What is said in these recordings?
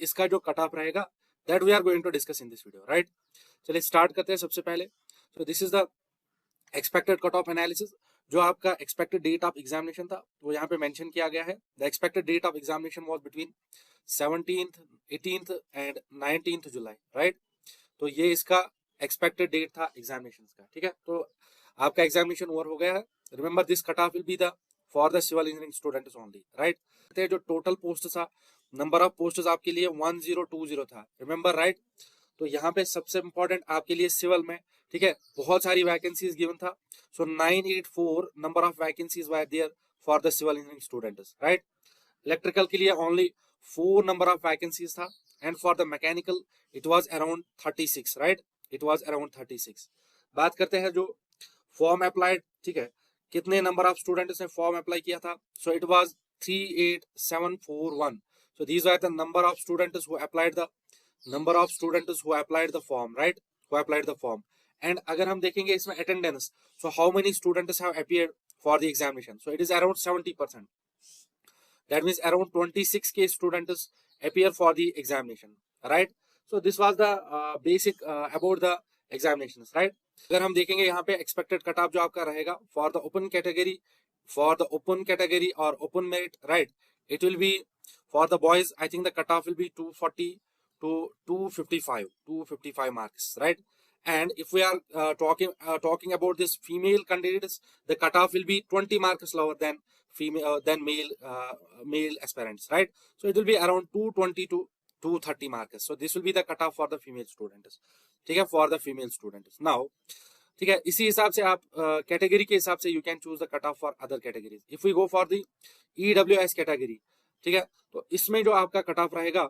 इसका जो cut off रहेगा that we are going to discuss in this video, right. चलिए स्टार्ट करते हैं सबसे पहले। तो this is the expected cut off analysis. जो आपका एक्सपेक्टेड डेट ऑफ एग्जामिनेशन था वो यहाँ पे मेंशन किया गया है। The expected date of examination was between 17th 18th and 19th July, right. तो ये इसका एक्सपेक्टेड डेट था एग्जामिनेशन का, ठीक है। तो आपका एग्जामिनेशन ओवर हो गया है। Remember this cut off will be the for the civil engineering students only, right. जो टोटल पोस्ट था, नंबर ऑफ पोस्ट आपके लिए 1020 था, रिमेंबर, राइट। तो यहाँ पे सबसे इंपॉर्टेंट आपके लिए सिविल में, ठीक है, बहुत सारी वैकेंसीज गिवन था। So 984 number of vacancies were there for the civil engineering students, right. Electrical के लिए ओनली 4 नंबर ऑफ वैकेंसीज था, and for the mechanical it was around 36, right, it was around 36। बात करते हैं जो फॉर्म अप्लाइड, ठीक है, कितने नंबर ऑफ स्टूडेंट्स ने फॉर्म अप्लाई किया था। So it was 38741। So these are the number of students who applied the number of students who applied the form, right, who applied the form. And अगर हम देखेंगे इसमें attendance, so how many students have appeared for the examination, so it is around 70%। That means around 26K students appear for the examination, right? So this was the basic about the examinations, right? अगर हम देखेंगे यहाँ पे expected cut off जो आपका रहेगा for the open category or open merit, right? It will be for the boys, I think the cut off will be 240 to 255 marks, right? And if we are talking about this female candidates, the cut off will be 20 marks lower than male aspirants, right? So it will be around 220 to 230 marks. So this will be the cutoff for the female students, ठीक है, for the female students. Now, ठीक है, इसी हिसाब से आप category के हिसाब से you can choose the cutoff for other categories. If we go for the EWS category, ठीक है, तो इसमें जो आपका कट ऑफ रहेगा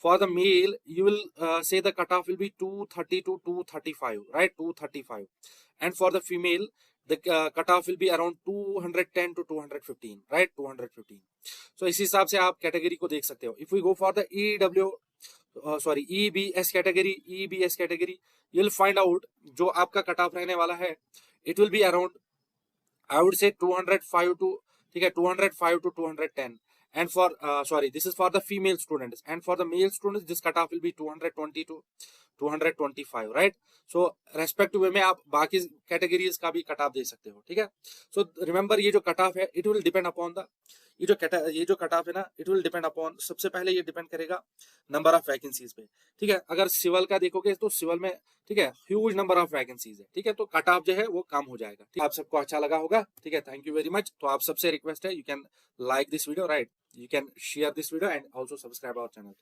for the male you will say the cut off will be 230 to 235, right, 235. And for the female the cutoff will be around 210 to 215, right, 215. So इस हिसाब से आप कैटेगरी को देख सकते हो. If we go for the EBS category, you will find out जो आपका कट ऑफ रहने वाला है it will be around, I would say 205 to, ठीक है, 205 to 210. And for this is for the female students, and for the male students this cutoff will be 220 to 225, right? So respective वे में आप बाकी categories का भी cut off दे सकते हो, ठीक है। सो रिमेंबर ये जो कट ऑफ है it will depend upon the ये जो कट ऑफ है ना, इट विल डिपेंड अपॉन, सबसे पहले ये डिपेंड करेगा नंबर ऑफ वैकेंसीज पे, ठीक है। अगर सिविल का देखोगे तो सिविल में, ठीक है, ह्यूज नंबर ऑफ वैकेंसीज है, ठीक है, तो कट ऑफ जो है वो कम हो जाएगा, ठीक है। आप सबको अच्छा लगा होगा, ठीक है, थैंक यू वेरी मच। तो आप सबसे रिक्वेस्ट है, you can like this video, right, you can share this video and also subscribe our channel.